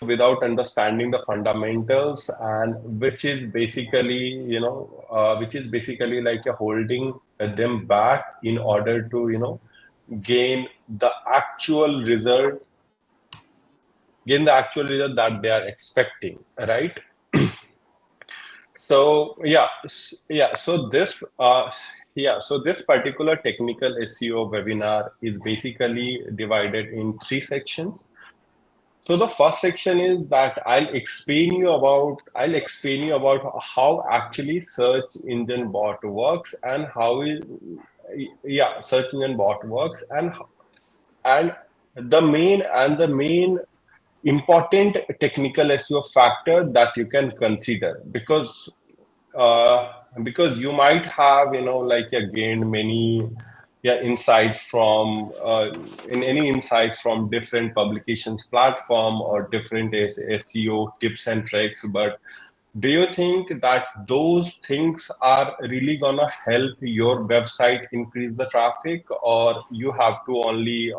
without understanding the fundamentals, and which is basically, like a holding them back in order to, gain the actual result, that they are expecting, right? So so this particular technical SEO webinar is basically divided in three sections. So the first section is that I'll explain you about how actually search engine bot works, and search engine bot works, and the main important technical SEO factor that you can consider, because you might have, gained many insights from any insights from different publications platform or different SEO tips and tricks, but do you think that those things are really gonna help your website increase the traffic, or you have to only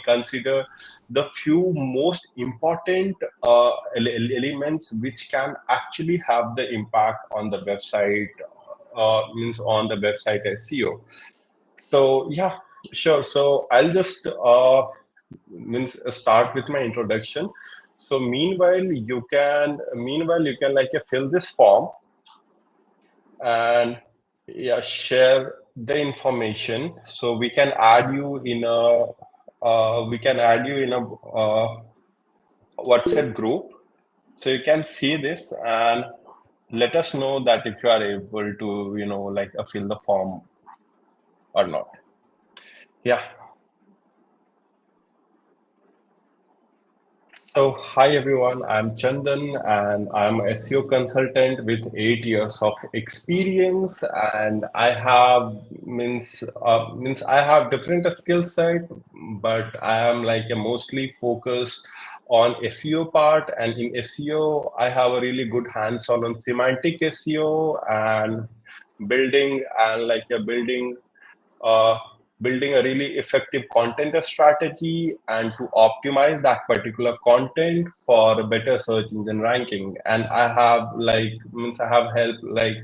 consider the few most important elements which can actually have the impact on the website, means on the website SEO? So yeah, sure. So I'll just start with my introduction. So meanwhile you can like fill this form and share the information. So we can add you in a WhatsApp group. So you can see this and let us know that if you are able to, fill the form or not. Yeah. So, hi everyone, I'm Chandan and I'm a SEO consultant with 8 years of experience, and I have I have different skill set, but I am like a mostly focused on SEO part, and in SEO I have a really good hands-on on semantic SEO and building and like a uh, building a really effective content strategy and to optimize that particular content for a better search engine ranking. And I have I have helped like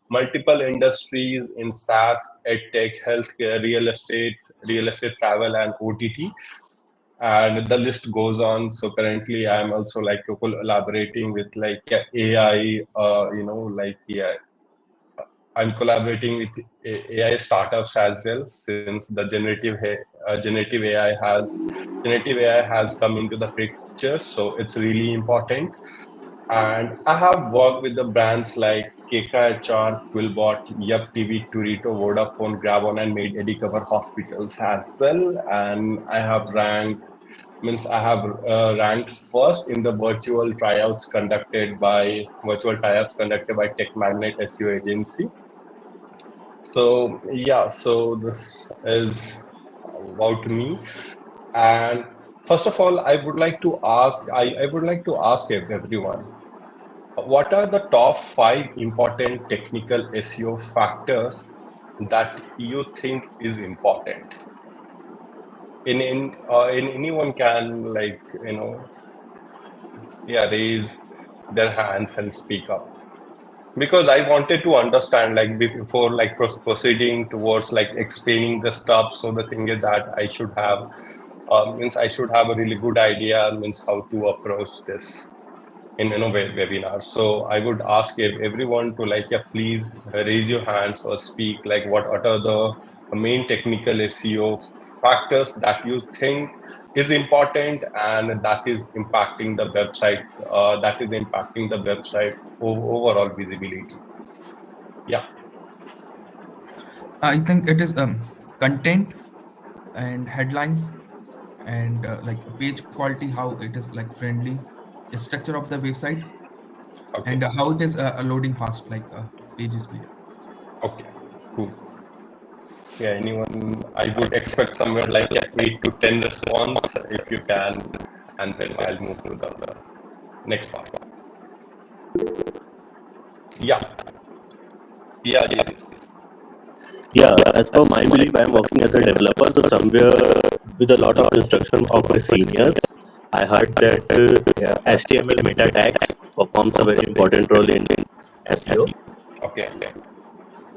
multiple industries in SaaS, edtech, healthcare, real estate, travel, and OTT. And the list goes on. So currently, I'm also like collaborating with AI, I'm collaborating with AI startups as well, since the generative AI has come into the picture. So it's really important. And I have worked with the brands like KKHR, Quillbot, Yup TV, Turito, Vodafone, Grabon, and made Edicover hospitals as well. And I have ranked first in the virtual tryouts conducted by Tech Magnet SEO agency. So yeah, so this is about me. And first of all, I would like to ask everyone, what are the top 5 important technical SEO factors that you think is important? In anyone can raise their hands and speak up, because I wanted to understand before proceeding towards explaining the stuff. So the thing is that I should have I should have a really good idea how to approach this in webinar. So I would ask everyone to please raise your hands or speak what are the main technical SEO factors that you think is important and that is impacting the website overall visibility. Yeah. I think it is content and headlines and like page quality, how it is like friendly, the structure of the website, Okay. and how it is loading fast, like page speed. Okay. Cool. Yeah. Anyone? I would expect somewhere like 8 to 10 response if you can, and then I'll move to the next part. Yeah. Yeah. Yes. Yeah, as per my belief, I'm working as a developer, so somewhere with a lot of instruction of my seniors. I heard that HTML meta tags performs a very important role in SEO. Okay.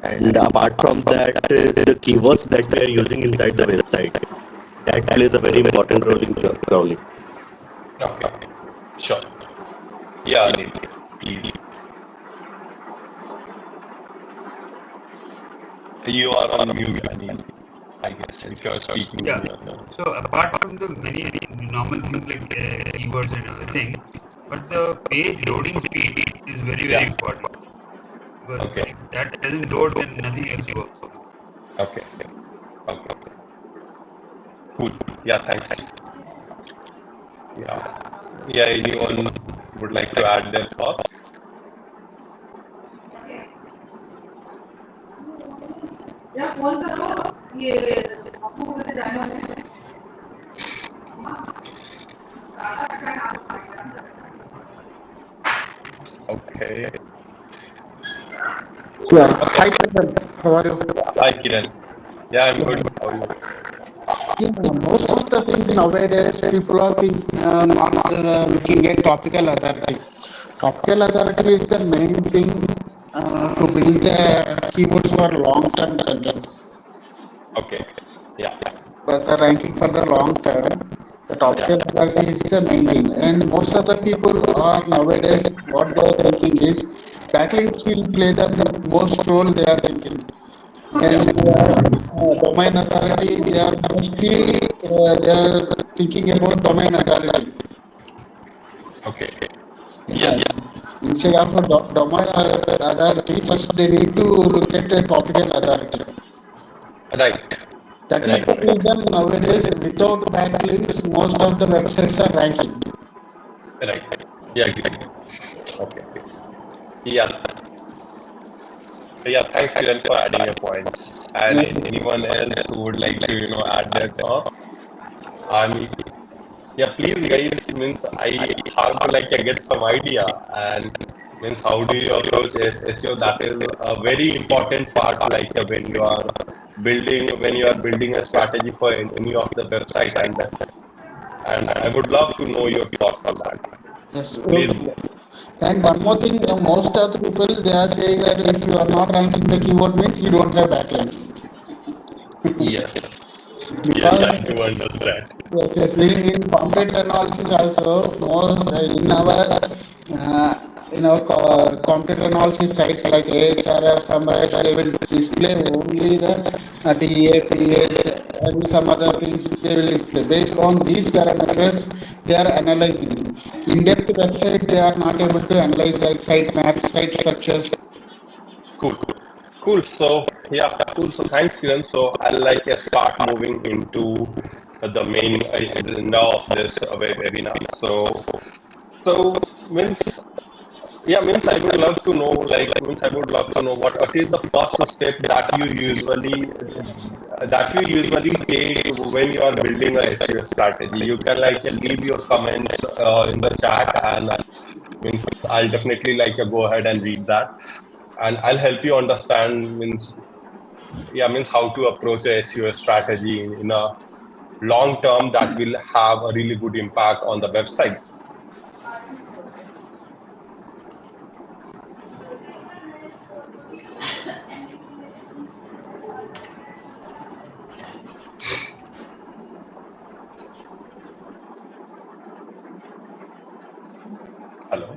And apart from that, the keywords that we are using inside the website, that plays a very important role in crawling. Okay. Sure. Yeah, Anil, please. You are on mute, Anil. I guess if you are speaking, Yeah. you are. So apart from the many normal things like keywords and everything, but the page loading speed is very Yeah. important because Okay. if that doesn't load, then nothing else works. Okay. Okay. Cool. Yeah. Thanks. Yeah. Yeah. Anyone would like to add their thoughts? Okay. Yeah. Okay. Hi, Chandan. How are you? Hi, Kiran. Yeah, I'm good. How are you? Yeah, most of the things nowadays, people are not looking at topical authority. Topical authority is the main thing to build the keywords for long-term content. Okay. Yeah. But the ranking for the long term, the Yeah. topical authority is the main thing. And most of the people are nowadays, what they are thinking is, backlinks will play the most role they are thinking. And Yeah. domain authority, they are mostly they are thinking about domain authority. Okay. Yeah. Yes. Instead of a domain authority, first they need to look at the topical authority. Right. That is Right. the Right. reason nowadays, without backlinks, most of the websites are ranking. Right. Yeah. Agree. Okay. Yeah. Yeah. Thanks, Kiran, for adding your points. And Yeah. anyone else who would like to, add their thoughts? I'm Yeah, please, guys. Means I have to get some idea and means how do you approach SEO? That is a very important part. When you are building a strategy for any of the website, and I would love to know your thoughts on that. Yes. Please. And one more thing, most of the people they are saying that if you are not ranking the keyword means you don't have backlinks. Yes. Yes, I Because do understand. yes, in content analysis also, most in our content analysis sites like AHRF, Summarize, they will display only the TAPS and some other things they will display. Based on these parameters, they are analyzing. In-depth website, they are not able to analyze like site maps, site structures. Cool. Cool. So yeah, cool. So thanks, Kiran. So I'll start moving into the main agenda of this webinar. So means means I would love to know what is the first step that you usually take when you are building a SEO strategy. You can leave your comments in the chat, and means I'll definitely go ahead and read that, and I'll help you understand means how to approach a SEO strategy in a long term that will have a really good impact on the website. Hello,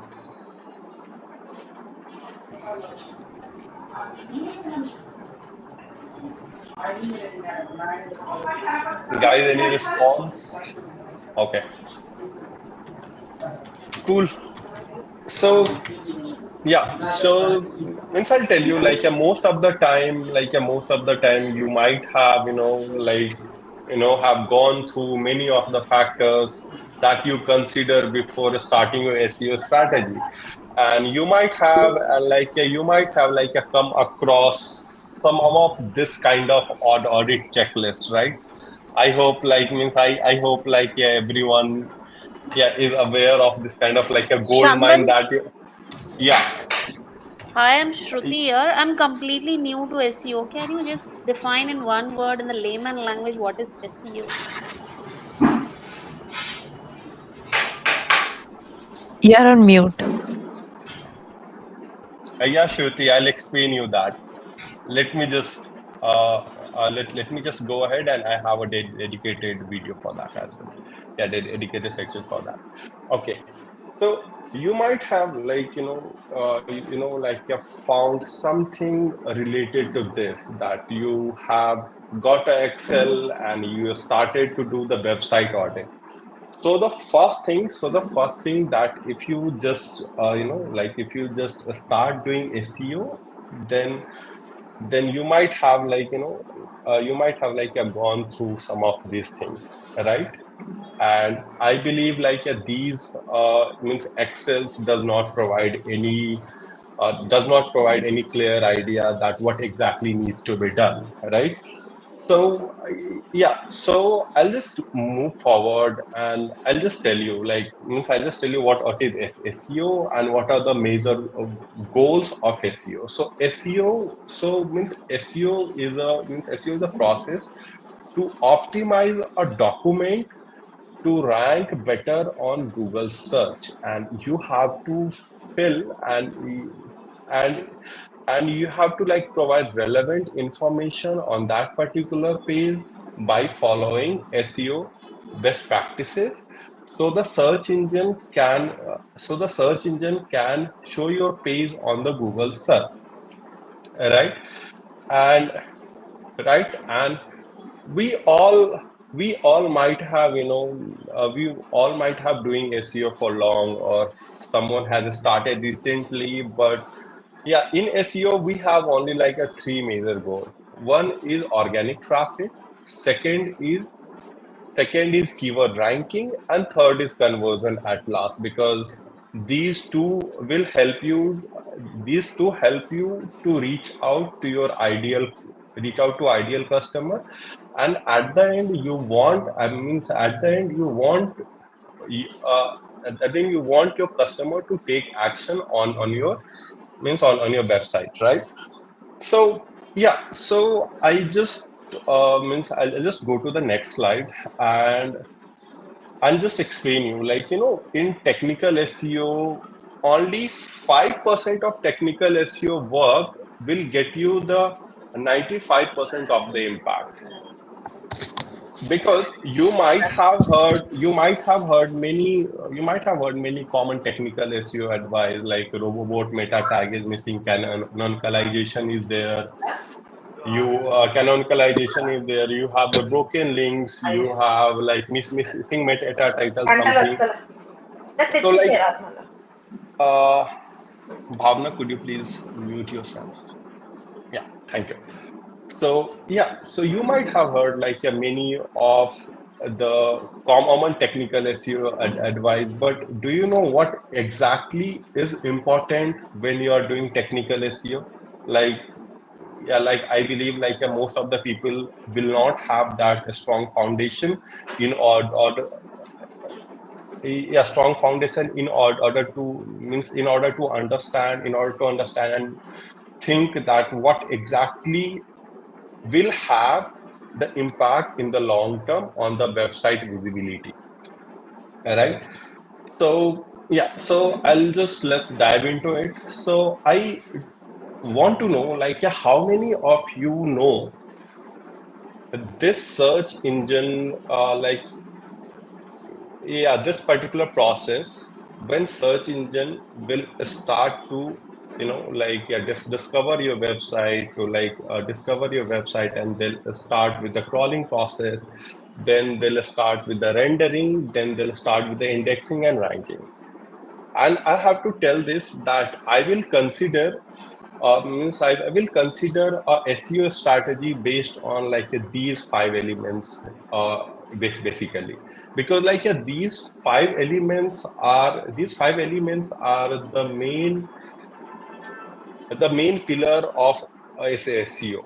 guys, any response? Okay, cool. So so means I'll tell you most of the time you might have have gone through many of the factors that you consider before starting your SEO strategy, and you might have come across some of this kind of audit checklist, right? I hope I hope everyone is aware of this kind of a gold mine Chandan, that yeah. hi, I'm Shruti here. I'm completely new to SEO. Can you just define in one word in the layman language what is SEO? You're on mute. Yeah, Shruti, I'll explain you that. Let me just let me just go ahead, and I have a dedicated video for that as well. Yeah, dedicated section for that. Okay, so you might have like like you have found something related to this, that you have got a Excel and you started to do the website audit. So the first thing that if you just like if you just start doing SEO, then you might have you might have gone through some of these things, right? And I believe these means Excels does not provide any clear idea that what exactly needs to be done, right? So yeah, so I'll just move forward and I'll just tell you I'll just tell you what is SEO and what are the major goals of SEO. So SEO so means SEO is a means SEO is a process to optimize a document to rank better on Google search, and you have to fill and you have to provide relevant information on that particular page by following SEO best practices, so the search engine can show your page on the Google search, right? And we all we all might have we all might have doing SEO for long, or someone has started recently, but yeah, in SEO we have only like a three major goal. One is organic traffic, second is keyword ranking, and third is conversion at last, because these two will help you to reach out to ideal customer. And at the end you want I means at the end you want uh, I think you want your customer to take action on your on your website, right? So yeah, so I just I'll just go to the next slide, and I'll just explain you in technical SEO, only 5% of technical SEO work will get you the 95% of the impact. Because you might have heard many common technical SEO advice, like robot meta tag is missing, canonicalization is there, canonicalization is there, you have the broken links, you have missing meta title something. So uh Bhavna, could you please mute yourself? Yeah, thank you. So yeah, so you might have heard many of the common technical SEO advice, but do you know what exactly is important when you are doing technical SEO? Like yeah, I believe most of the people will not have that strong foundation in order yeah, strong foundation in order to in order to understand and think that what exactly will have the impact in the long term on the website visibility, right? So yeah, so let's dive into it. So I want to know how many of you know this search engine this particular process, when search engine will start to discover your website, to discover your website, and they'll start with the crawling process, then they'll start with the rendering, then they'll start with the indexing and ranking. And I have to tell this that I will consider I will consider a SEO strategy based on these five elements, basically, because these five elements are the main pillar of SEO,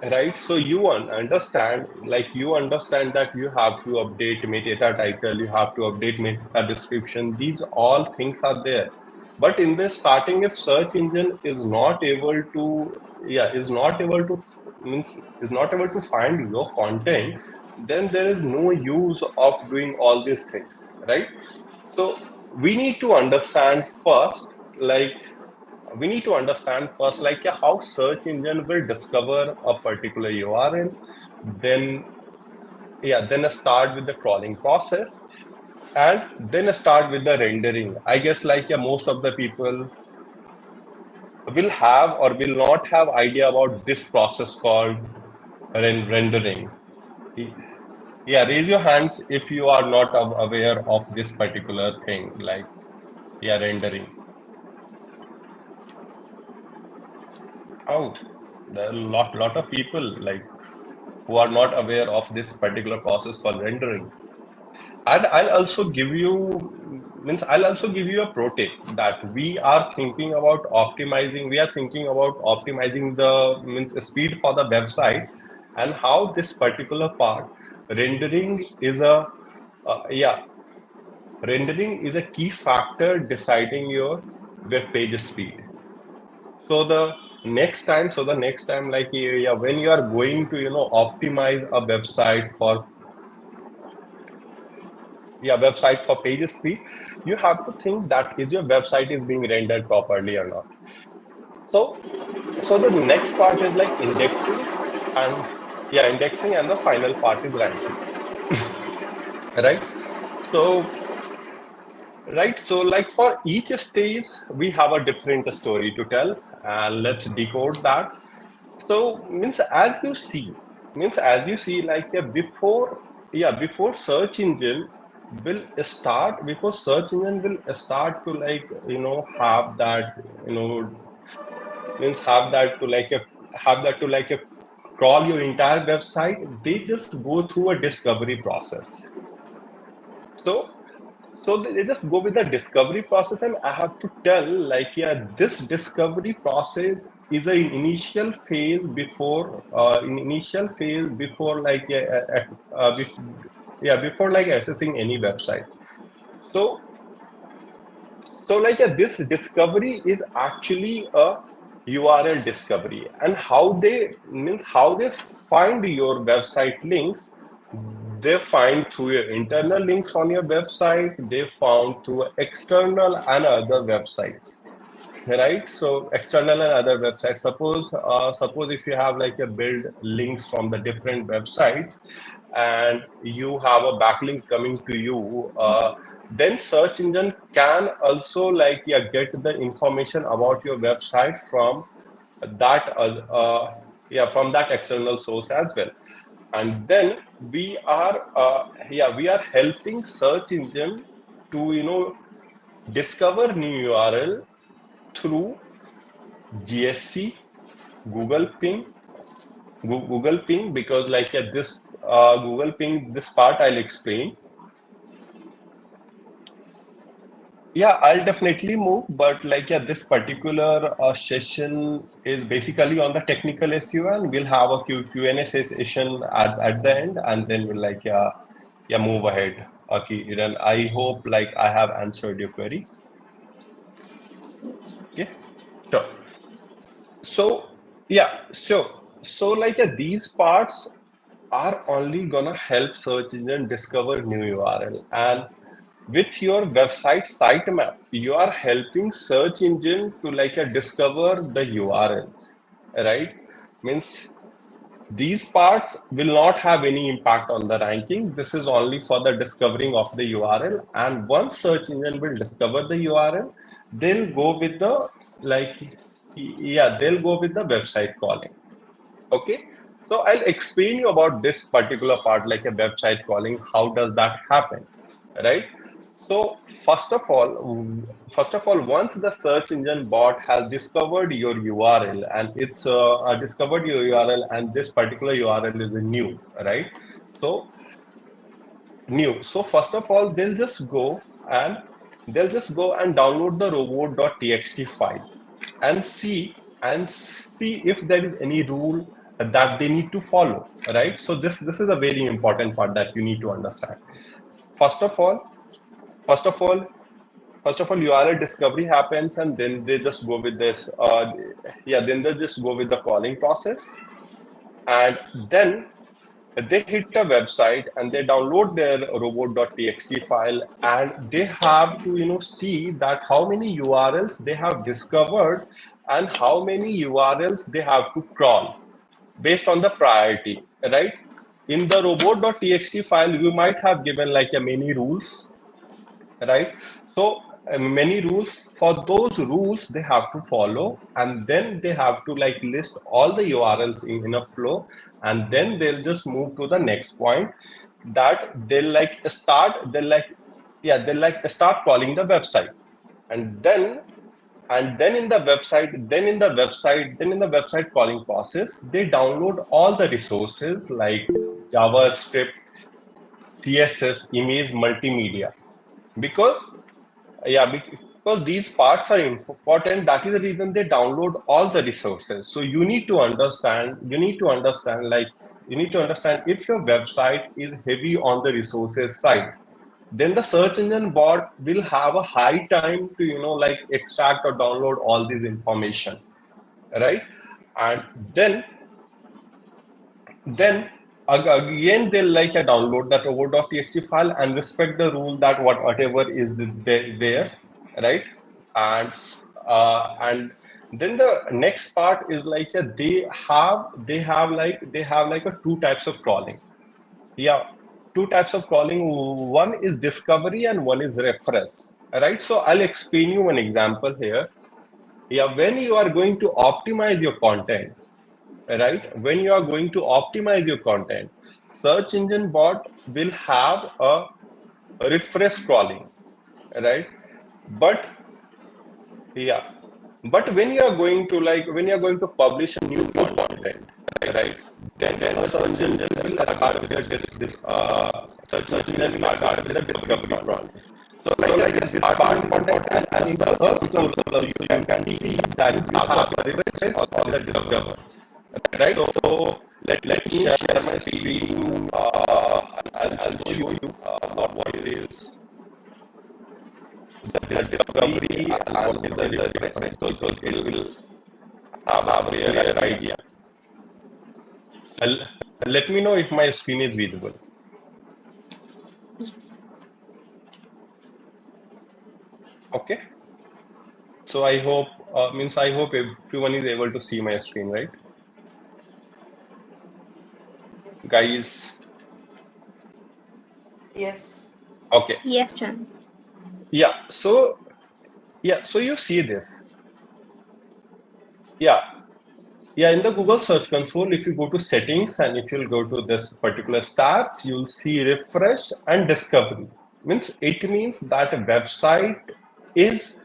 right? So you understand that you have to update metadata title, you have to update meta description. These all things are there, but in the starting, if search engine is not able to is not able to find your content, then there is no use of doing all these things, right? So we need to understand first, like how search engine will discover a particular URL, then start with the crawling process, and then start with the rendering. I guess most of the people will have or will not have idea about this process called rendering. Yeah, raise your hands if you are not aware of this particular thing, rendering. Oh, there are lot of people who are not aware of this particular process called rendering. And I'll also give you a pro tip that we are thinking about optimizing. We are thinking about optimizing the speed for the website, and how this particular part rendering is a rendering is a key factor deciding your web page speed. So the next time, when you are going to optimize a website for page speed, you have to think that is your website is being rendered properly or not. So the next part is indexing, and indexing, and the final part is ranking. Right? So for each stage we have a different story to tell, and let's decode that. So as you see before search engine will start to have that have that to crawl your entire website. They just go through a discovery process. So they just go with the discovery process, and I have to tell, this discovery process is an initial phase before before accessing any website. So this discovery is actually a URL discovery, and how they find your website links. They find through your internal links on your website. They found through external and other websites, right? So external and other websites. Suppose if you have a build links from the different websites, and you have a backlink coming to you, then search engine can also get the information about your website from that from that external source as well. And then we are helping search engine to discover new URL through GSC, Google Ping, because this Google Ping, this part I'll explain. Yeah, I'll definitely move, but this particular session is basically on the technical SEO, and we'll have a Q&A session at the end, and then we'll move ahead. Okay, Iran, I hope I have answered your query. Okay, sure. So these parts are only gonna help search engine discover new URL, and with your website sitemap, you are helping search engine to discover the URLs, right? Means these parts will not have any impact on the ranking. This is only for the discovering of the URL, and once search engine will discover the URL, they'll go with the website calling. Okay, so I'll explain you about this particular part, a website calling. How does that happen, right? So first of all, once the search engine bot has discovered your URL, and it's discovered your URL, and this particular URL is new, right? So first of all, they'll just go and download the robot.txt file and see if there is any rule that they need to follow, right? So this is a very important part that you need to understand. First of all, URL discovery happens, and then they just go with this. Then they just go with the calling process, and then they hit a website and they download their robot.txt file, and they have to see that how many URLs they have discovered and how many URLs they have to crawl based on the priority, right? In the robot.txt file, you might have given like a many rules, right? So many rules. For those rules they have to follow, and then they have to like list all the URLs in a flow, and then they'll just move to the next point, that they'll start calling the website. And then in the website calling process, they download all the resources like JavaScript, CSS, image, multimedia, because because these parts are important. That is the reason they download all the resources. So you need to understand if your website is heavy on the resources side, then the search engine bot will have a high time to like extract or download all this information, right? And then again they'll like download that robot.txt file and respect the rule that whatever is there, right? And then the next part is like they have like a two types of crawling. Yeah, two types of crawling. One is discovery and one is reference, right? So I'll explain you an example here. Yeah, when you are going to optimize your content, right? When you are going to optimize your content, search engine bot will have a refresh crawling, right? But yeah, but when you are going to publish a new content, right? Then search engine will start with search engine will start with the discovery crawl. So like this part important, and in the search console you can see that you have a refresh or the discover, right? So let me share my screen. I'll show you what it is, the discovery and what is the refresh. So it will have a clear idea. I'll, let me know if my screen is visible. Okay. So I hope I hope everyone is able to see my screen, right? Guys. Yes. Okay. Yes, Chan. Yeah. So you see this. Yeah. Yeah, in the Google Search Console, if you go to settings and if you'll go to this particular stats, you'll see refresh and discovery. It means that a website is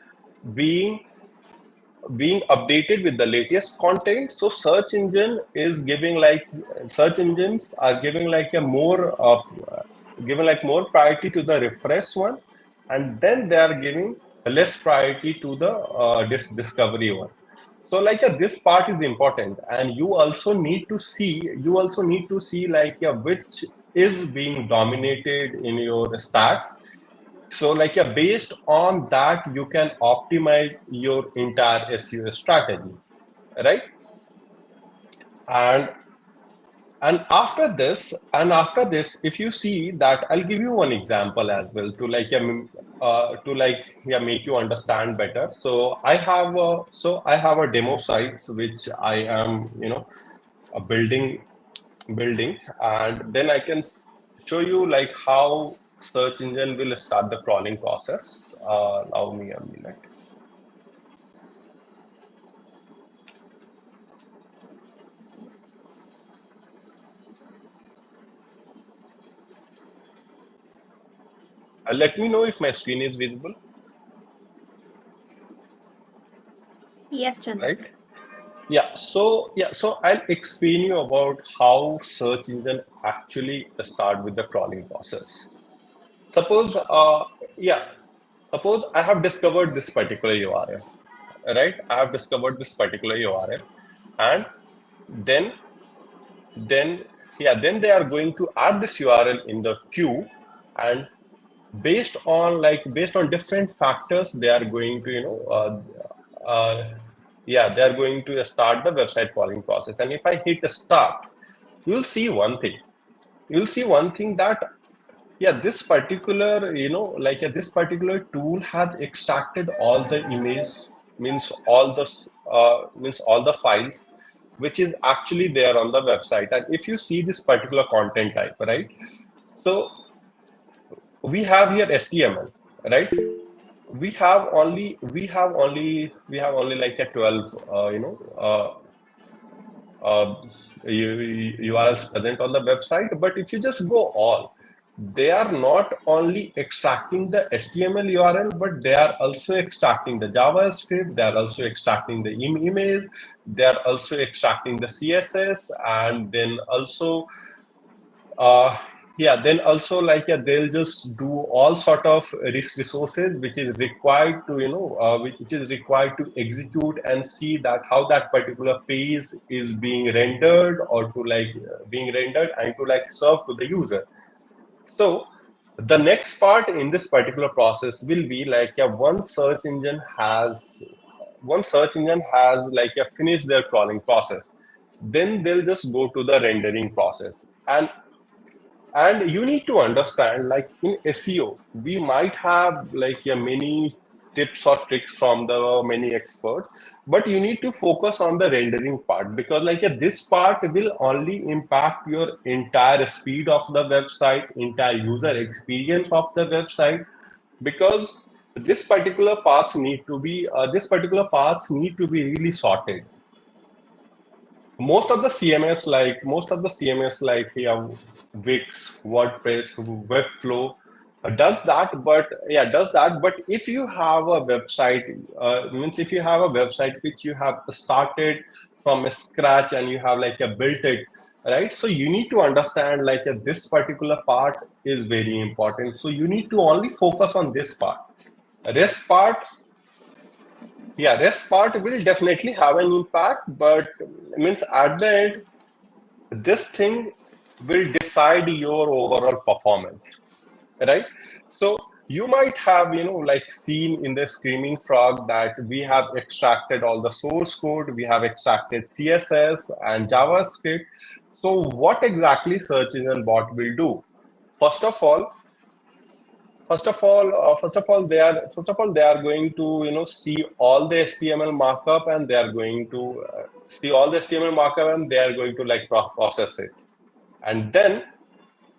being updated with the latest content. So search engines are giving like a more priority to the refresh one, and then they are giving less priority to the discovery one. So this part is important, and you also need to see like which is being dominated in your stats. So based on that, you can optimize your entire SEO strategy, right? And after this, if you see that, I'll give you one example as well to make you understand better. So I have a demo sites which I am building, and then I can show you like how search engine will start the crawling process. Allow me a minute. Let me know if my screen is visible. Yes, Chan. Right? So I'll explain you about how search engine actually start with the crawling process. Suppose suppose I have discovered this particular URL, right? I have discovered this particular URL, and then then they are going to add this URL in the queue, and based on different factors, they are going to they are going to start the website crawling process. And if I hit start, you'll see one thing. you'll see one thing that this particular, this particular tool has extracted all the image, means all the files which is actually there on the website. And if you see this particular content type, right? So we have here HTML, right? We have only like a 12 uh, URLs present on the website. But if you just go all, they are not only extracting the HTML URL, but they are also extracting the JavaScript, they are also extracting the image, they are also extracting the CSS, and then also uh, then also they'll just do all sort of resources which is required to which is required to execute and see that how that particular page is being rendered, or to being rendered and to serve to the user. So the next part in this particular process will be once search engine has finished their crawling process, then they'll just go to the rendering process. And you need to understand, in SEO, we might have many tips or tricks from the many experts, but you need to focus on the rendering part, because this part will only impact your entire speed of the website, entire user experience of the website, because this particular parts need to be really sorted. Most of the CMS Wix, WordPress, Webflow does that. But if you have a website, means if you have a website which you have started from scratch and you have built it, right? So you need to understand this particular part is very important. So you need to only focus on this part. Rest part, rest part will definitely have an impact, but means at the end, this thing will decide your overall performance, right? So you might have seen in the Screaming Frog that we have extracted all the source code, we have extracted CSS and JavaScript. So what exactly search engine bot will do? First of all, they are going to see all the HTML markup, and they are going to see all the HTML markup, and they are going to process it. And then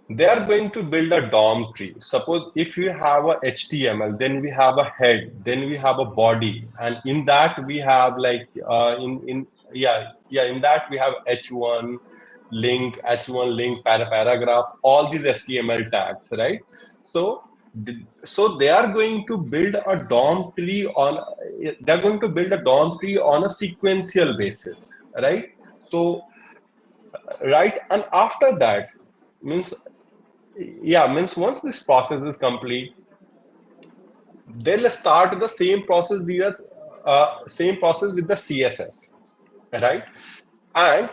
they are going to build a DOM tree. Suppose if you have a HTML, then we have a head, then we have a body, and in that we have in that we have h1 link, paragraph, all these HTML tags, right? So so they are going to build a DOM tree on a sequential basis, right? So right, and after that, means once this process is complete, they'll start the same process with the CSS, right? And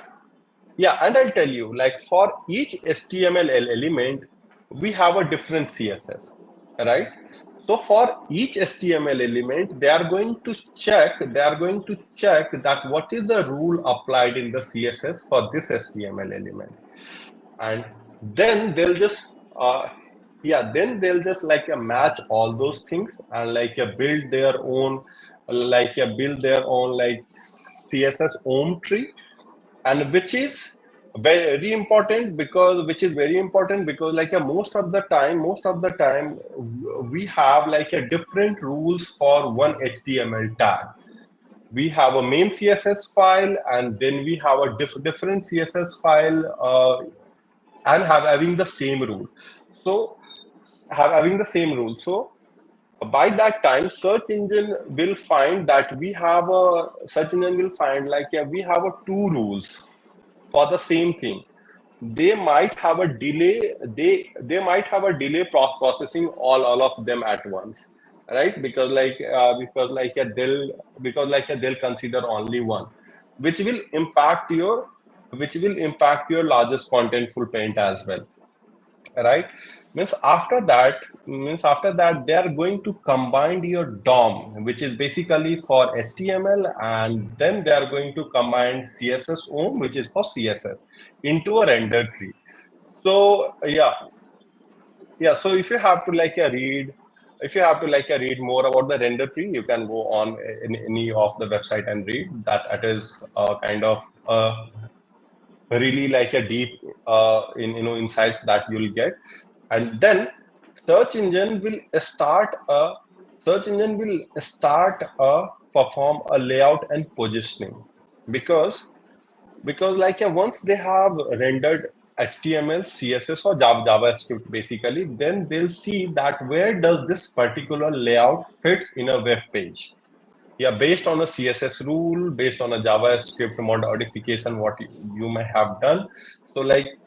and I'll tell you, for each HTML element, we have a different CSS, right? So for each HTML element, they are going to check that what is the rule applied in the CSS for this HTML element. And then they'll just match all those things, and build their own CSS OM tree, and which is very important, because most of the time we have different rules for one HTML tag. We have a main CSS file, and then we have a different CSS file, and having the same rule. So by that time, search engine will find that we have two rules for the same thing. They might have a delay. They might have a delay processing all of them at once, right? They'll consider only one, which will impact your largest contentful paint as well, right? Means after that they are going to combine your DOM, which is basically for HTML, and then they are going to combine CSS OM, which is for CSS, into a render tree. So yeah. So if you have to like read, if you have to like read more about the render tree, you can go on in any of the website and read that. It is kind of really like a deep in insights that you'll get. And then search engine will start a search engine will start a perform a layout and positioning, because like once they have rendered HTML, CSS or JavaScript basically, then they'll see that where does this particular layout fits in a web page. Yeah, based on a CSS rule, based on a JavaScript modification, what you may have done. So like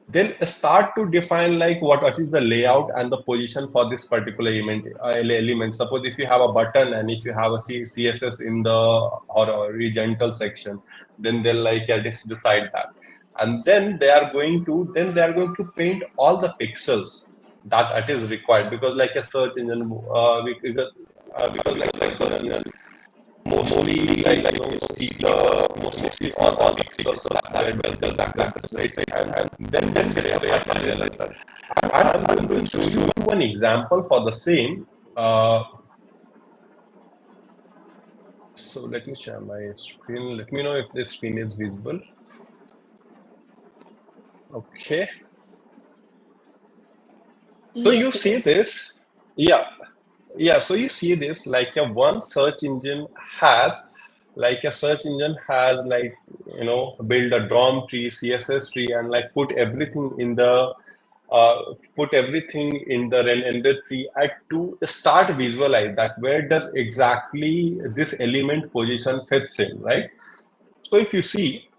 they'll start to define like what is the layout and the position for this particular element. Suppose if you have a button and if you have a CSS in the or a horizontal section, then they'll like decide that, and then they are going to paint all the pixels that it is required, because like a search engine because like search engine mostly like see the mostly all the pixels that and then they have to realize that. And I'm going to show you one example for the same. So let me share my screen. Let me know if this screen is visible. Okay. So you Yes, it see is. this, yeah. Yeah, so you see this like a one search engine has like build a DOM tree, CSS tree, and like put everything in the render tree to start visualize that where does exactly this element position fits in, right? So if you see,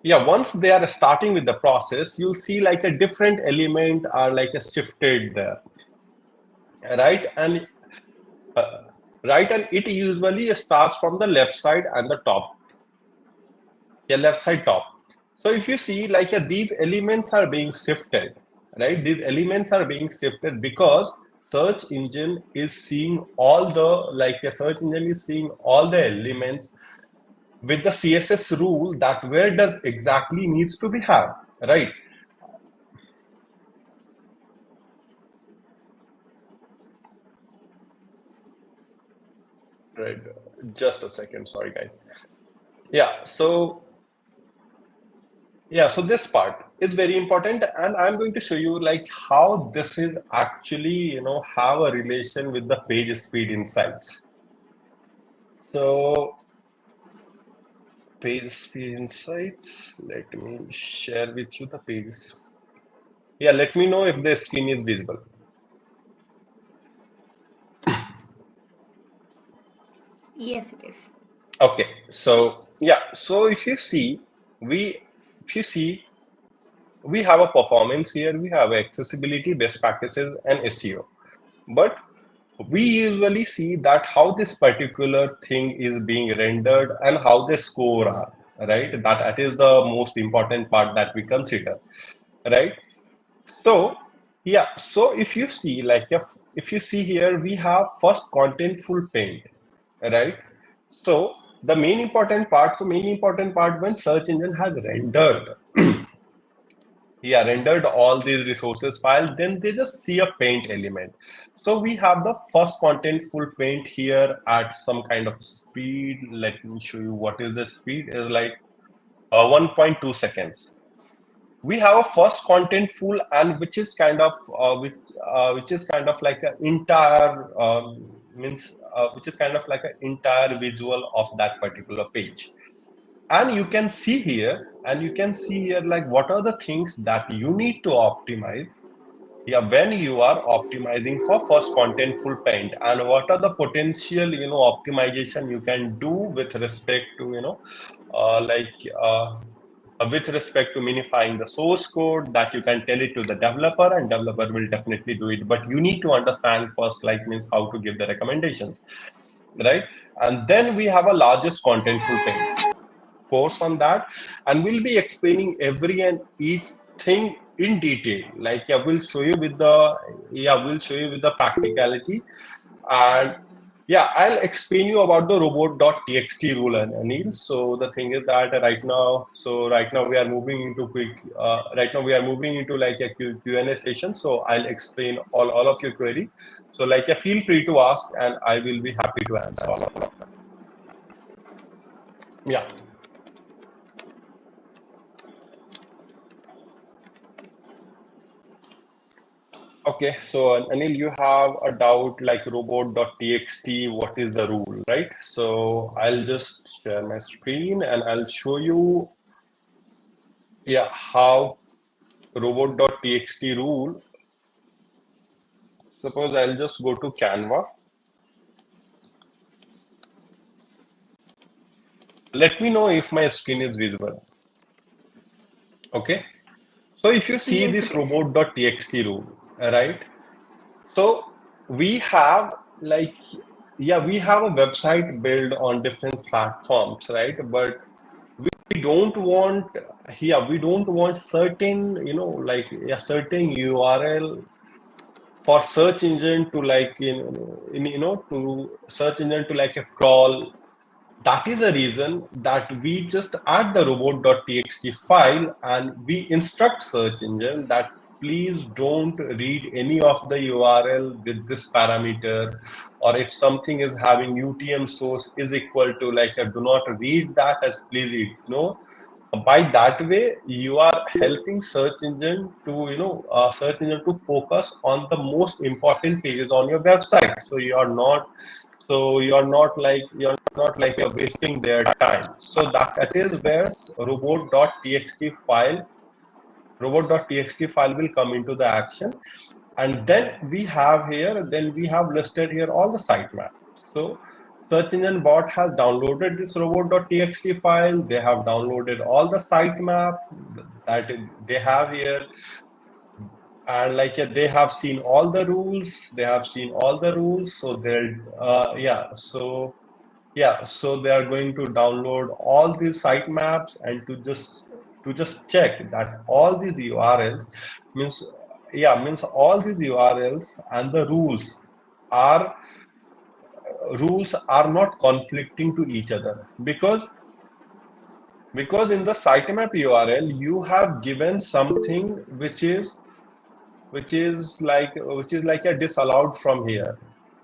yeah, once they are starting with the process, you'll see like a different element are like a shifted there, right? Uh, right, and it usually starts from the left side and the top. Yeah, left side top. So if you see like these elements are being shifted, right? These elements are being shifted because search engine is seeing all the like a search engine is seeing all the elements with the CSS rule that where does exactly needs to be had, right? Right. Just a second, sorry guys. Yeah, so this part is very important, and I'm going to show you like how this is actually, have a relation with the page speed insights. So page speed insights, let me share with you the pages. Yeah, let me know if the screen is visible. Yes, it is. Okay, so so we if you see, we have a performance here, we have accessibility, best practices, and SEO. But we usually see that how this particular thing is being rendered and how the score are, right? That is the most important part that we consider, right? So so if you see like if you see here, we have first contentful paint, right? So the main important part when search engine has rendered all these resources files, then they just see a paint element. So we have the first contentful paint here at some kind of speed. Let me show you what is the speed is like 1.2 seconds. We have a first contentful, and which is kind of like an entire means which is kind of like an entire visual of that particular page. And you can see here like what are the things that you need to optimize, when you are optimizing for first contentful paint, and what are the potential optimization you can do with respect to like with respect to minifying the source code, that you can tell it to the developer and developer will definitely do it, but you need to understand first like means how to give the recommendations, right? And then we have a largest contentful paint course on that, and we'll be explaining every and each thing in detail. Like we'll show you with the practicality, and Yeah, I'll explain you about the robot.txt rule, Anil. So the thing is that right now we are moving into like a Q&A session. So I'll explain all of your query. So like, feel free to ask, and I will be happy to answer all of them. Yeah. Okay, so Anil, you have a doubt like robot.txt, what is the rule, right? So I'll just share my screen and I'll show you, yeah, how robot.txt rule. Suppose I'll just go to Canva. Let me know if my screen is visible. Okay. So if you see Yes, this it is. robot.txt rule, right? So we have like, yeah, we have a website built on different platforms, right? But we don't want, yeah, we don't want certain, like a certain URL for search engine to like, to search engine to like a crawl. That is the reason that we just add the robot.txt file and we instruct search engine that please don't read any of the URL with this parameter, or if something is having UTM source is equal to like a do not read that as please ignore. By that way you are helping search engine to focus on the most important pages on your website, so you're wasting their time. So that is where robot.txt file will come into the action. And then we have listed here all the sitemap. So search engine bot has downloaded this robot.txt file. They have downloaded all the sitemap that they have here, and like, yeah, they have seen all the rules. So they'll so they are going to download all these sitemaps and to just check that all these URLs means all these URLs and the are rules are not conflicting to each other, because in the sitemap URL you have given something which is like a disallowed from here.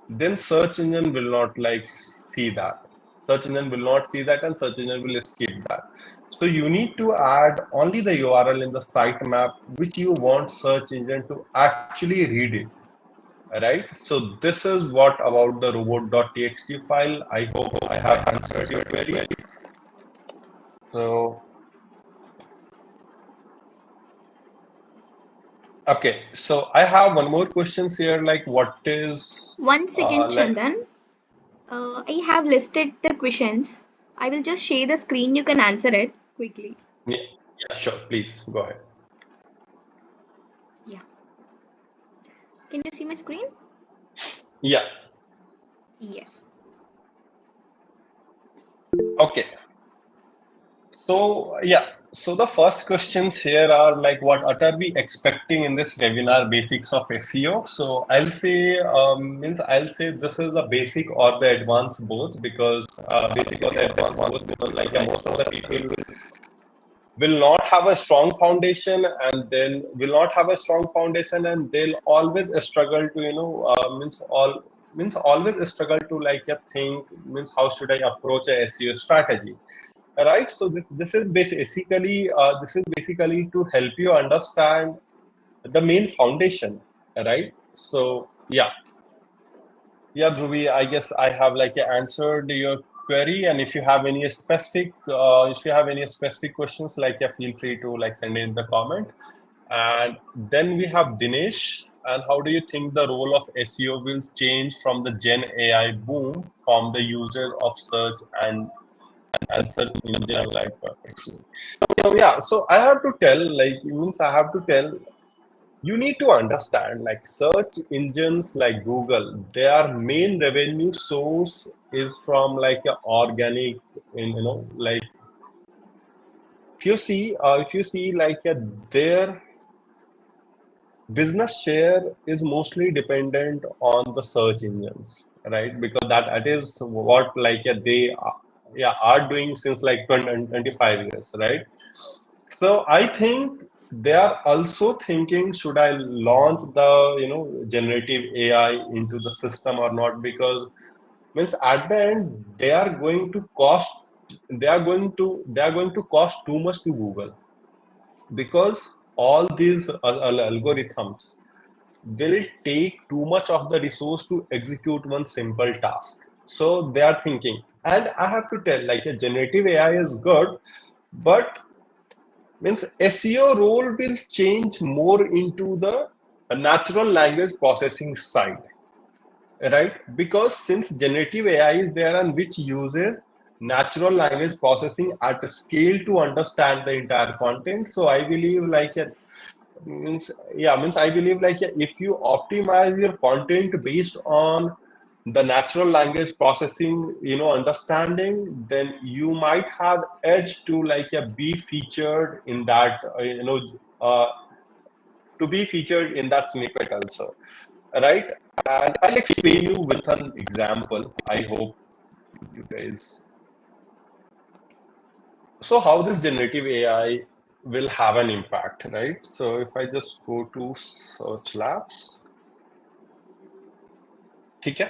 Then search engine will not like see that. Search engine will not see that, and search engine will skip that. So you need to add only the URL in the sitemap which you want search engine to actually read it. Right? So this is what about the robot.txt file. I hope I have answered your query. So okay, so I have one more questions here. Like, what is 1 second, like? Chandan. I have listed the questions. I will just share the screen. You can answer it quickly. Yeah, sure. Please go ahead. Yeah. Can you see my screen? Yeah. Yes. Okay. So yeah. So the first questions here are like, what are we expecting in this webinar, basics of SEO? So I'll say this is a basic or the advanced both, because like, most of the people will not have a strong foundation, and then will not have a strong foundation, and they'll always struggle to always struggle to like think how should I approach a SEO strategy, right? So this is basically to help you understand the main foundation, right? So yeah, Dhruvi, I guess I have like answered your query, and if you have any specific questions, like, feel free to like send in the comment. And then we have Dinesh. And how do you think the role of SEO will change from the Gen AI boom from the user of search and search engine like perfection? So yeah, so I have to tell, you need to understand, like, search engines like Google, their main revenue source is from like a organic, like, if you see like their business share is mostly dependent on the search engines, right? Because that is what like they are doing since like 20, 25 years, right? So I think they are also thinking, should I launch the generative AI into the system or not? Because means at the end they are going to cost too much to Google, because all these algorithms will take too much of the resource to execute one simple task. So they are thinking, and I have to tell, like a generative AI is good, but means SEO role will change more into the natural language processing side, right? Because since generative AI is there and which uses natural language processing at a scale to understand the entire content. So I believe like a means means I believe like if you optimize your content based on the natural language processing understanding, then you might have edge to like be featured in that uh, to be featured in that snippet also, right? And I'll explain you with an example. I hope you guys. So how this generative AI will have an impact, right? So if I just go to search labs, okay,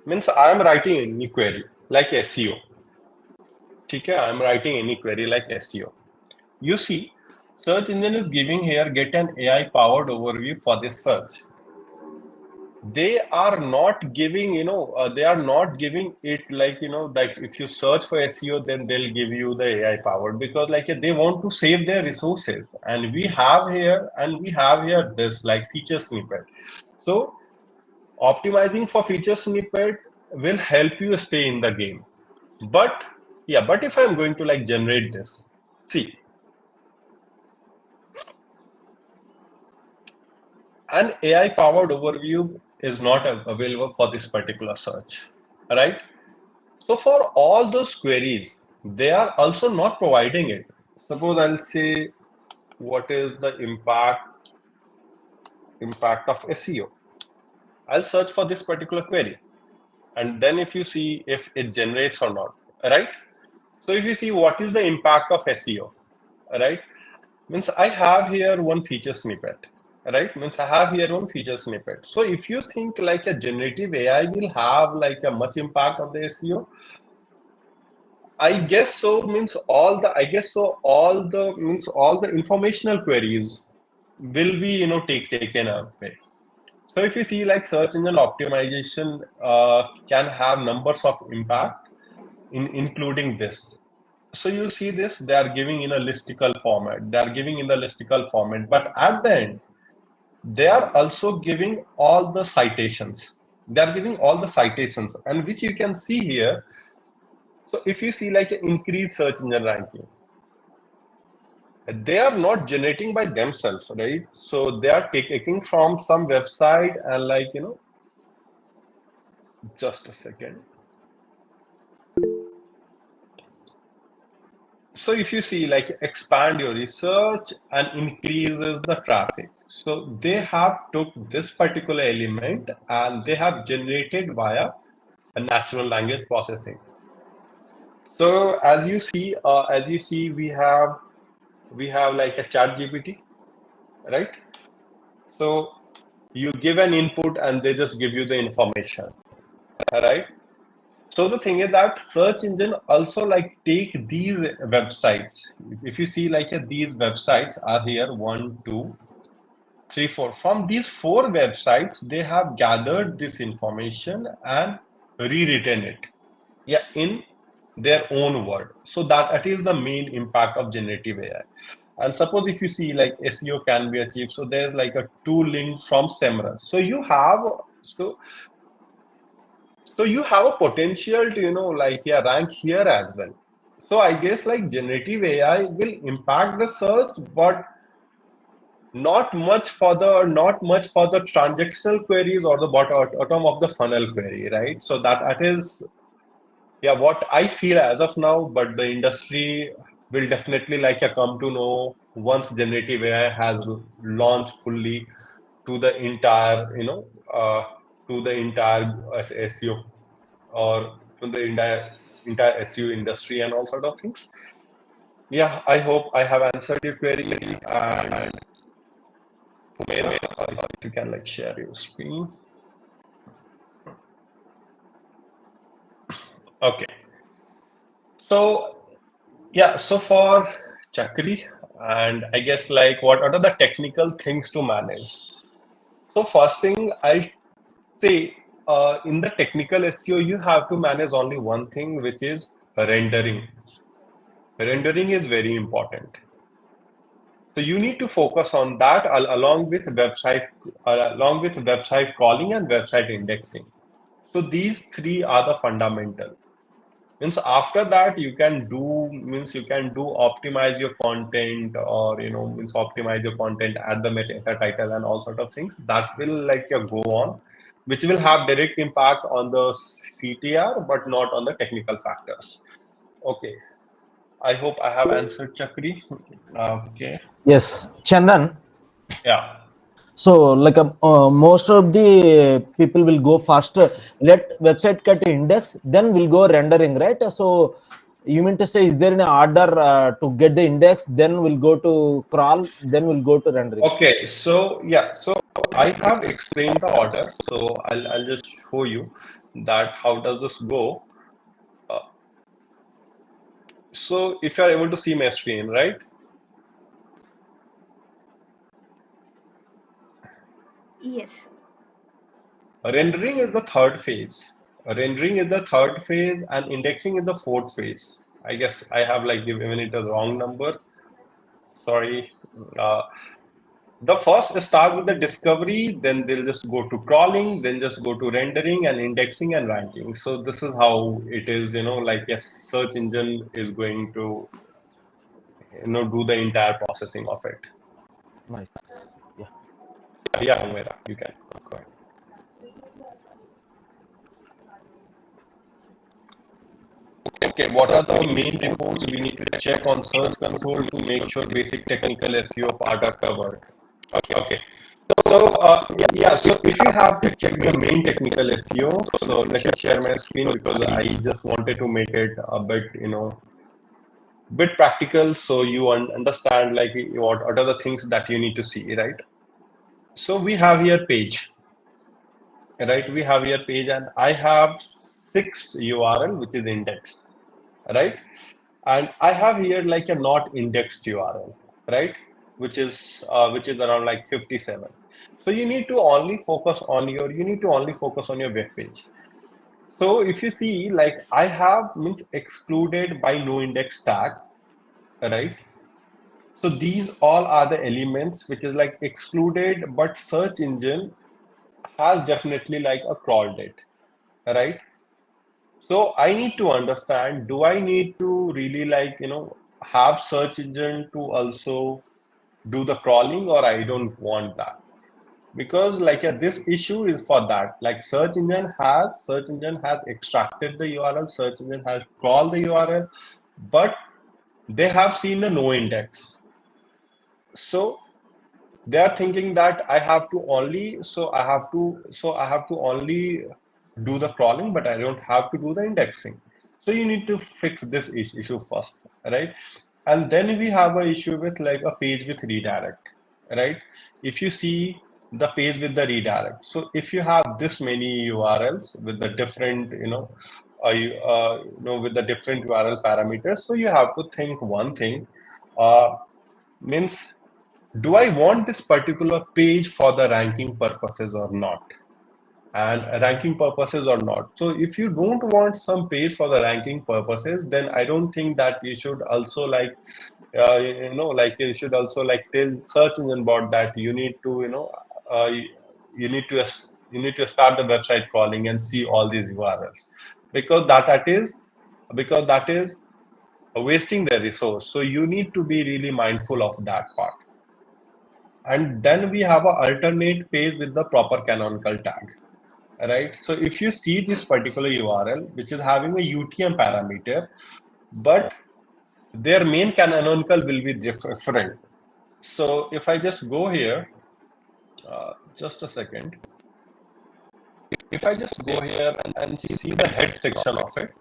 means I am writing any query like SEO, okay, I am writing any query like SEO. You see, search engine is giving here get an AI powered overview for this search. They are not giving they are not giving it like like if you search for SEO, then they'll give you the AI powered, because like they want to save their resources, and we have here this like feature snippet. So optimizing for feature snippet will help you stay in the game. But but if I'm going to like generate this, see, an AI powered overview is not available for this particular search, right? So for all those queries, they are also not providing it. Suppose I'll say, what is the impact of SEO? I'll search for this particular query, and then if you see if it generates or not, right? So if you see what is the impact of SEO, right? Means I have here one feature snippet, right? Means I have here one feature snippet. So if you think like a generative AI will have like a much impact on the SEO, I guess so. Means all the informational queries will be taken away. So if you see like search engine optimization can have numbers of impact in including this. So you see this, they are giving in a listicle format. They are giving in the listicle format, but at the end, they are also giving all the citations. They are giving all the citations, and which you can see here. So if you see like an increased search engine ranking, they are not generating by themselves, right? So they are taking from some website and like just a second. So if you see like expand your research and increases the traffic. So they have took this particular element and they have generated via a natural language processing. So as you see, we have like a chat GPT, right? So you give an input and they just give you the information, right? So the thing is that search engine also like take these websites. If you see like these websites are here, 1, 2, 3, 4. From these 4 websites, they have gathered this information and rewritten it, in their own word. So that is the main impact of generative AI. And suppose if you see like SEO can be achieved, so there's like a 2 links from Semrush. So so you have a potential to like rank here as well. So I guess like generative AI will impact the search, but not much for the transactional queries or the bottom of the funnel query, right? So that is what I feel as of now, but the industry will definitely like come to know once generative AI has launched fully to the entire to the entire SEO or to the entire SEO industry and all sort of things. Yeah, I hope I have answered your query. And Humera, if you can like share your screen. Okay. So yeah, so for Chakri, and I guess like what are the technical things to manage? So first thing I'll say, in the technical SEO, you have to manage only one thing, which is rendering. Rendering is very important. So you need to focus on that along with website crawling and website indexing. So these three are the fundamental. Means after that you can optimize your content, or means optimize your content, add the meta title and all sort of things that will go on, which will have direct impact on the CTR but not on the technical factors. Okay, I hope I have answered Chakri. Okay. Yes, Chandan. Yeah. So, most of the people will go faster. Let website get index, then we'll go rendering, right? So, you mean to say, is there an order to get the index? Then we'll go to crawl, then we'll go to rendering. Okay, so yeah, so I have explained the order. So I'll just show you that how does this go. So if you are able to see my screen, right? Yes. Rendering is the third phase. Rendering is the third phase, and indexing is the fourth phase. I guess I have given it the wrong number. Sorry. The first start with the discovery, then they'll just go to crawling, then just go to rendering and indexing and ranking. So this is how it is, yes, search engine is going to, do the entire processing of it. Nice. Yeah. Yeah, Umera, you can go ahead. Okay, what are the main reports we need to check on Search Console to make sure basic technical SEO part are covered? Okay. So, yeah, so if you have to check the main technical SEO, so let me share my screen because I just wanted to make it a bit, bit practical so you understand what are the things that you need to see, right? So we have here page, right? We have here page and I have 6 URL which is indexed, right? And I have here a not indexed URL, right? Which is around 57. So you need to only focus on your web page. So if you see, I have means excluded by no index tag, right? So these all are the elements which is excluded, but search engine has definitely crawled it, right? So I need to understand, do I need to really have search engine to also do the crawling, or I don't want that? Because this issue is for that. Search engine has extracted the URL, search engine has crawled the URL, but they have seen the no index. So they are thinking that I have to only do the crawling, but I don't have to do the indexing. So you need to fix this issue first, right? And then we have an issue with a page with redirect, right? If you see the page with the redirect, so if you have this many URLs with the different with the different URL parameters, so you have to think one thing, means, do I want this particular page for the ranking purposes or not? And ranking purposes or not. So if you don't want some page for the ranking purposes, then I don't think that you should also you should also tell search engine bot that you need to you need to start the website crawling and see all these URLs, because that is wasting their resource. So you need to be really mindful of that part. And then we have an alternate page with the proper canonical tag, right? So if you see this particular URL, which is having a UTM parameter, but their main canonical will be different. So if I just go here, just a second. if I just go here and see the head section of it,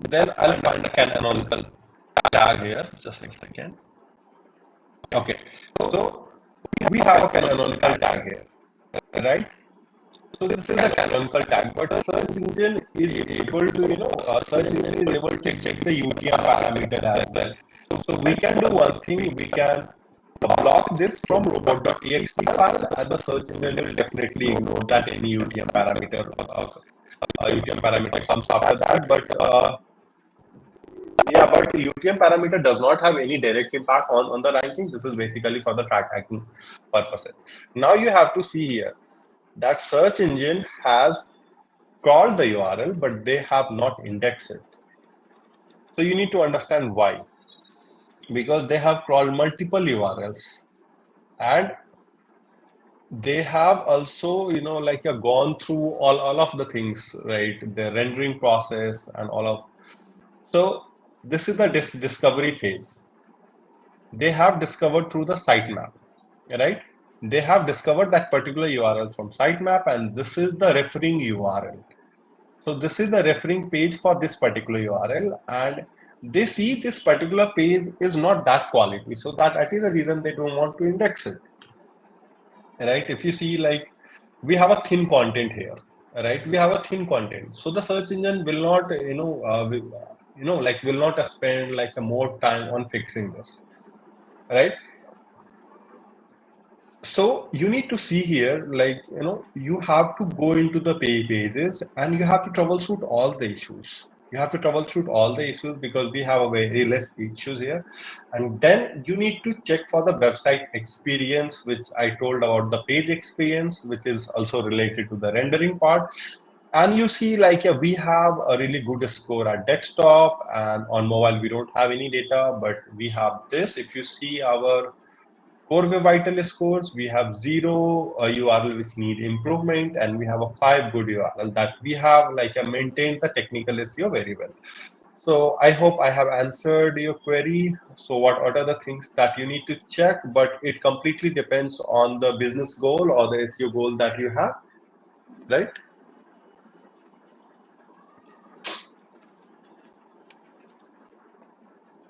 then I'll find a canonical tag here. Just a second. Okay, so we have a canonical tag here, right? So this is a canonical tag, but search engine is able to, search engine is able to check the UTM parameter as well. So we can do one thing, we can block this from robot.txt file, and the search engine will definitely ignore that any UTM parameter comes after that. But but the UTM parameter does not have any direct impact on the ranking. This is basically for the track ranking purposes. Now you have to see here that search engine has crawled the URL, but they have not indexed it. So you need to understand why. Because they have crawled multiple URLs, and they have also, gone through all of the things, right? The rendering process and all of. So this is the discovery phase. They have discovered through the sitemap, right? They have discovered that particular URL from sitemap, and this is the referring URL. So this is the referring page for this particular URL, and they see this particular page is not that quality. So that is the reason they don't want to index it, right? If you see, like, we have a thin content here, right? We have a thin content. So the search engine will not, will not spend like a more time on fixing this, right? So you need to see here, like, you have to go into the pages and you have to troubleshoot all the issues. You have to troubleshoot all the issues because we have a very less issues here. And then you need to check for the website experience, which I told about the page experience, which is also related to the rendering part. And you see, like, we have a really good score at desktop, and on mobile, we don't have any data, but we have this. If you see our Core Web Vital scores, we have 0 URL which need improvement, and we have a 5 good URL that we have maintained the technical SEO very well. So I hope I have answered your query. So what are the things that you need to check? But it completely depends on the business goal or the SEO goal that you have, right?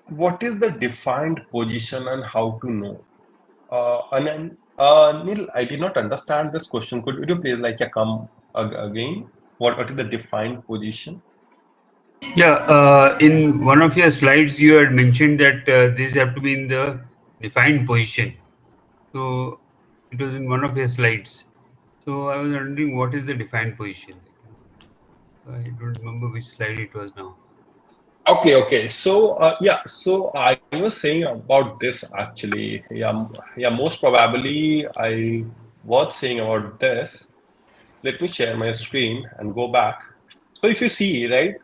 What is the defined position and how to know? Neil, I did not understand this question. Could you please come again? What is the defined position? Yeah, in one of your slides, you had mentioned that these have to be in the defined position. So it was in one of your slides. So I was wondering what is the defined position? I don't remember which slide it was now. Okay. So so I was saying about this actually. Most probably I was saying about this. Let me share my screen and go back. So if you see, right?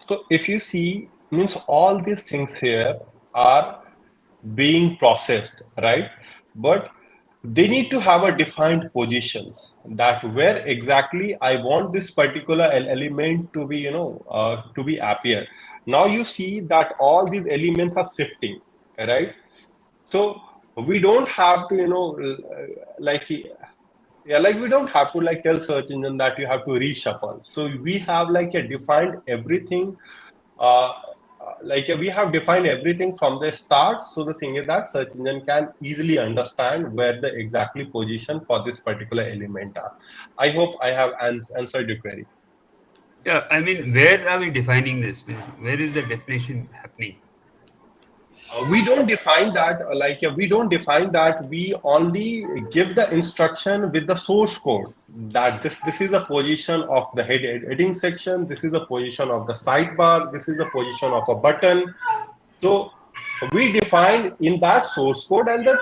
So if you see, means all these things here are being processed, right? But they need to have a defined positions that where exactly I want this particular element to be, to be appear. Now you see that all these elements are shifting, right? So we don't have to, we don't have to tell search engine that you have to reshuffle. So we have defined everything. We have defined everything from the start. So the thing is that search engine can easily understand where the exactly position for this particular element are. I hope I have answered your query. Yeah, I mean, where are we defining this? Where is the definition happening? We don't define that. We don't define that. We only give the instruction with the source code that this is a position of the heading section. This is a position of the sidebar. This is a position of a button. So we define in that source code, and that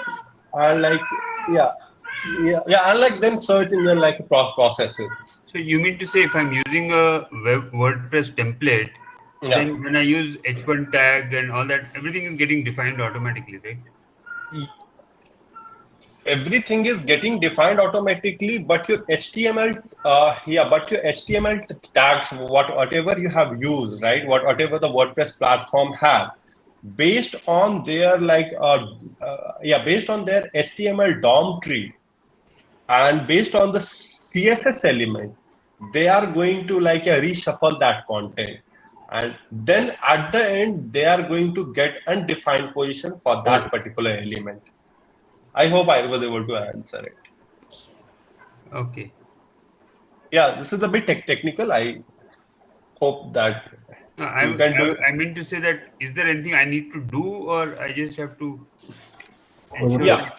unlike then search engine processes. So you mean to say if I'm using a WordPress template, then when I use H1 tag and all that, everything is getting defined automatically, right? Everything is getting defined automatically, but your HTML, tags, whatever you have used, right? Whatever the WordPress platform have, based on their based on their HTML DOM tree, and based on the CSS element, they are going to like reshuffle that content, and then at the end they are going to get undefined position for that particular element. I hope I was able to answer it. Okay. Yeah, this is a bit technical. I hope that No, you can do. I meant to say that is there anything I need to do, or I just have to ensure Yeah,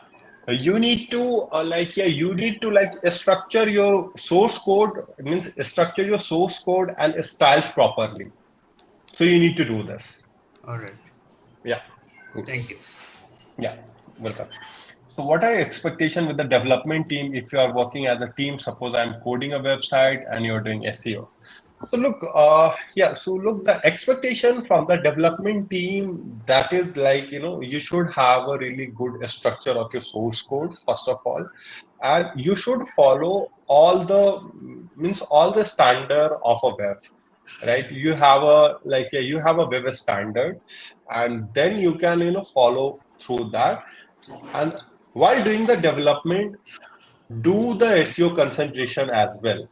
that? you need to you need to like structure your source code, means structure your source code and styles properly. So you need to do this. All right. Yeah. Good. Thank you. Yeah, welcome. So what are your expectation with the development team if you are working as a team? Suppose I'm coding a website and you're doing SEO. So look, the expectation from the development team, that is like, you should have a really good structure of your source code, first of all, and you should follow all the standard of a web, right? You have a web standard, and then you can, follow through that. And while doing the development, do the SEO concentration as well,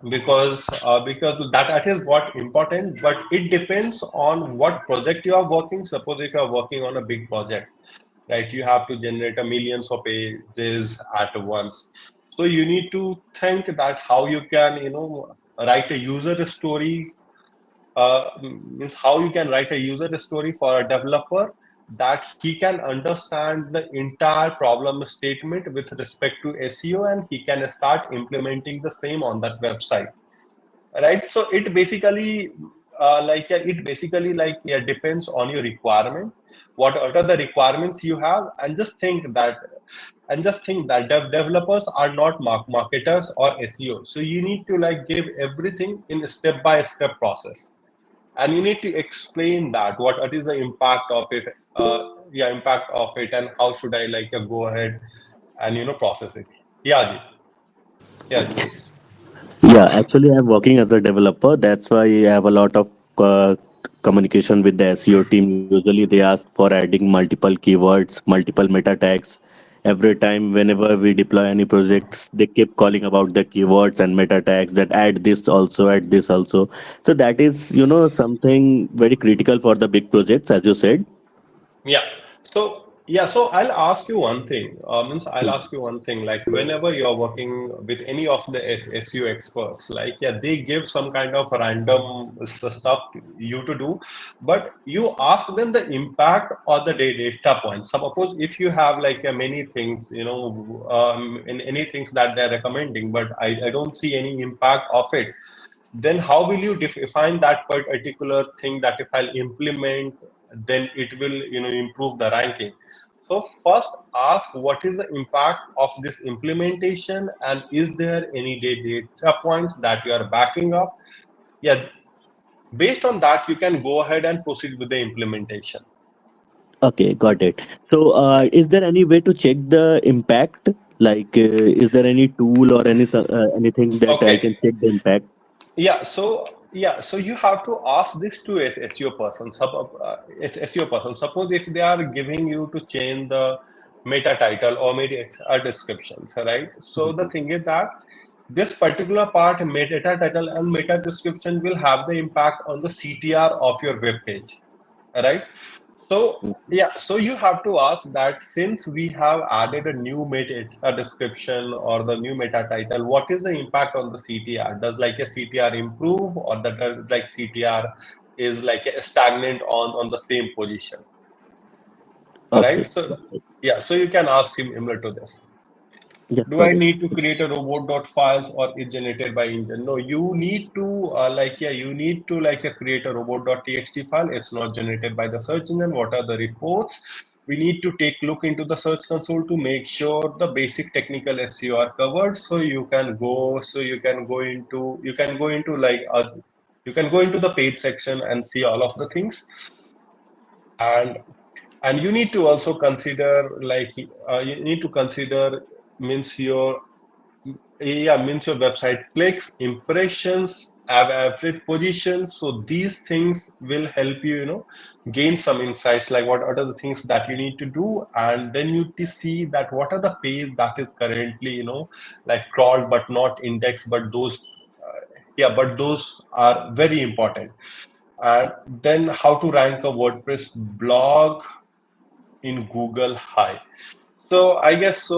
because that is what important, but it depends on what project you are working. Suppose if you are working on a big project, right, you have to generate a millions of pages at once. So you need to think that how you can, write a user story, means how you can write a user story for a developer, that he can understand the entire problem statement with respect to SEO, and he can start implementing the same on that website, right? So it basically depends on your requirement, what are the requirements you have, and just think that developers are not marketers or SEO. So you need to like give everything in a step by step process, and you need to explain that what is the impact of it, and how should I go ahead and process it. Yeah, Ji. Yeah, please. Yeah, actually, I'm working as a developer. That's why I have a lot of communication with the SEO team. Usually, they ask for adding multiple keywords, multiple meta tags. Every time, whenever we deploy any projects, they keep calling about the keywords and meta tags that add this also, add this also. So that is, something very critical for the big projects, as you said. Yeah. So I'll ask you one thing. I'll ask you one thing. Like whenever you're working with any of the SEO experts, they give some kind of random stuff to you to do, but you ask them the impact or the data points. Suppose if you have many things, in any things that they're recommending, but I don't see any impact of it, then how will you define that particular thing that if I'll implement, then it will improve the ranking? So first ask what is the impact of this implementation, and is there any data points that you are backing up? Yeah, based on that you can go ahead and proceed with the implementation. Okay, got it. So, is there any way to check the impact? Like, is there any tool or anything that I Okay. can check the impact? So you have to ask this to SEO person. SEO person. Suppose if they are giving you to change the meta title or meta descriptions, right? So the thing is that this particular part, meta title and meta description, will have the impact on the CTR of your web page, right? So you have to ask that since we have added a new meta description or the new meta title, what is the impact on the CTR? Does a CTR improve, or that CTR is stagnant on the same position? All right. Okay, So yeah, so you can ask him similar to this. yeah, Do I got it. need to create a robot.files, or is generated by engine? No, you need to create a robot.txt file. It's not generated by the search engine. What are the reports? We need to take look into the search console to make sure the basic technical SEO are covered. So you can go into the page section and see all of the things. And you need to also consider means your means your website clicks, impressions, average positions. So these things will help you, gain some insights, like what are the things that you need to do, and then you to see that what are the page that is currently crawled but not indexed, but those Yeah, but those are very important. And then how to rank a WordPress blog in Google High. So I guess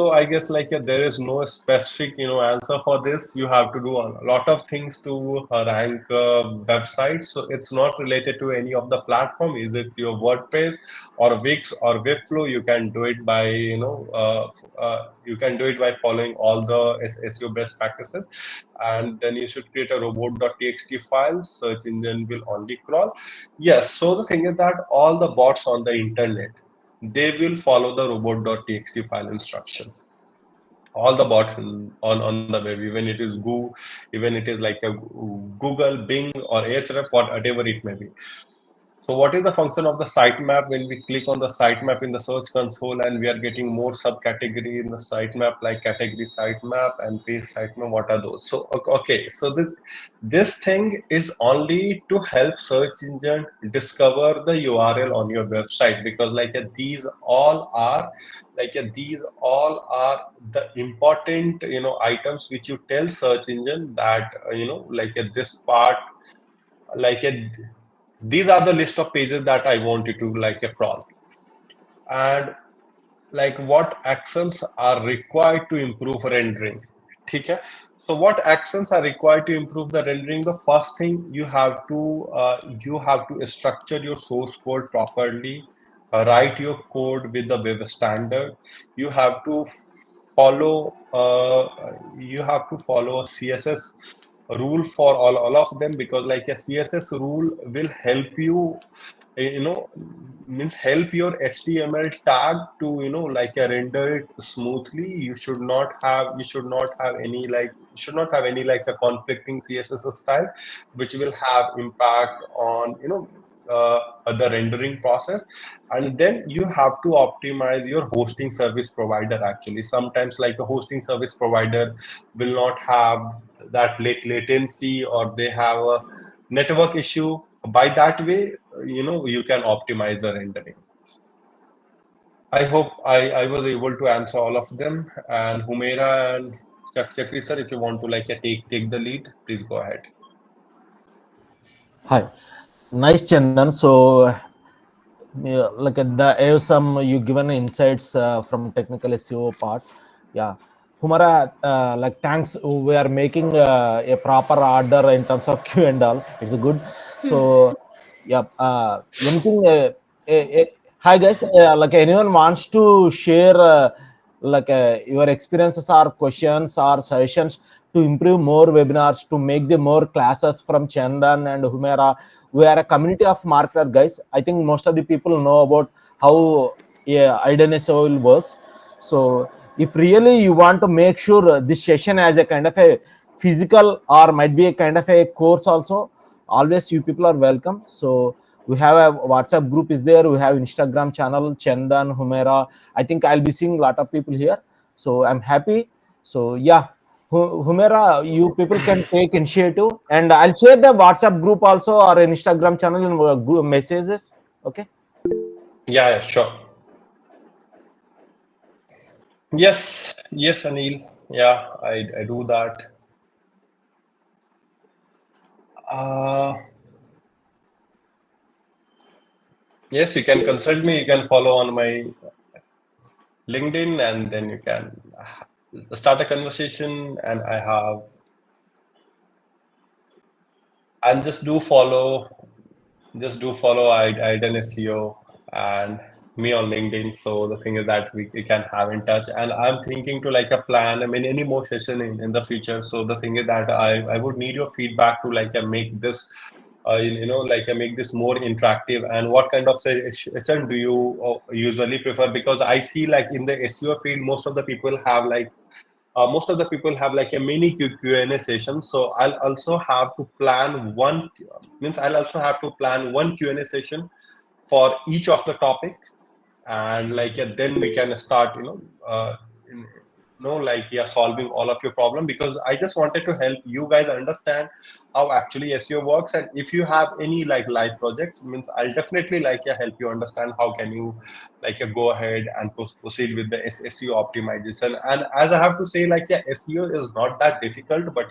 like there is no specific answer for this. You have to do a lot of things to rank websites. So it's not related to any of the platform. Is it your WordPress or Wix or Webflow? You can do it by you can do it by following all the SEO best practices, and then you should create a robot.txt file. Search engine will only crawl. Yes. So the thing is that all the bots on the internet, they will follow the robot.txt file instructions. All the bots on the web, even it is Google, even it is like a Google, Bing, or Ahrefs, whatever it may be. So what is the function of the sitemap? When we click on the sitemap in the search console, and we are getting more subcategory in the sitemap, like category sitemap and page sitemap, what are those? So okay, so this thing is only to help search engine discover the URL on your website, because these all are the important items which you tell search engine that this part, like a these are the list of pages that I want you to crawl. And like what actions are required to improve rendering. Okay. So what actions are required to improve the rendering? The first thing, you have to structure your source code properly, write your code with the web standard. You have to follow a CSS rule for all of them, because like a CSS rule will help you, you know means help your HTML tag to render it smoothly. You should not have any like a conflicting CSS style, which will have impact on the rendering process. And then you have to optimize your hosting service provider. Actually, sometimes like a hosting service provider will not have that latency, or they have a network issue. By that way, you can optimize the rendering. I hope I was able to answer all of them. And Humaira and Chakri sir, if you want to take the lead, please go ahead. Hi, nice Chandan. So yeah, like the some you given insights from technical SEO part. Yeah, Humara, like thanks. We are making a proper order in terms of Q and all. It's good. So yeah, anything. Hi guys, like anyone wants to share your experiences or questions or suggestions to improve more webinars, to make the more classes from Chandan and Humera. We are a community of marketer guys. I think most of the people know about how IdoneSEO works. So if really you want to make sure this session as a kind of a physical or might be a kind of a course also, always you people are welcome. So we have a WhatsApp group is there, we have Instagram channel Chandan, Humera. I think I'll be seeing a lot of people here, so I'm happy. So yeah, Humera, you people can take initiative, and I'll share the WhatsApp group also or Instagram channel in group messages. Okay. Yeah, sure. Yes, Anil. Yeah, I do that. Yes, you can consult me. You can follow on my LinkedIn, and then you can start a conversation. And just do follow IdoneSEO and me on LinkedIn. So the thing is that we can have in touch. And I'm thinking to like a plan, I mean, any more session in the future. So the thing is that I would need your feedback to make this make this more interactive. And what kind of session do you usually prefer? Because I see like in the SEO field, most of the people have like a mini Q&A session. So I'll also have to plan one Q&A session for each of the topic. And then we can start solving all of your problem, because I just wanted to help you guys understand how actually SEO works. And if you have any like live projects, means I'll definitely help you understand how can you go ahead and proceed with the SEO optimization. And as I have to say, SEO is not that difficult, but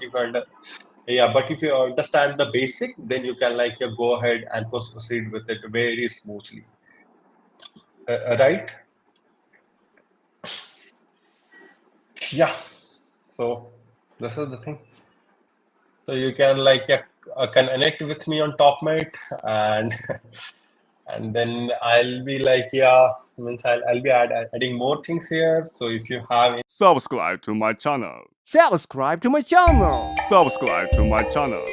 Yeah, but if you understand the basic, then you can like go ahead and proceed with it very smoothly. Right? Yeah. So this is the thing. So you can like connect with me on TopMate, and and then I'll be like, yeah, means I'll be adding more things here. So if you have Subscribe to my channel. Subscribe to my channel. Subscribe to my channel.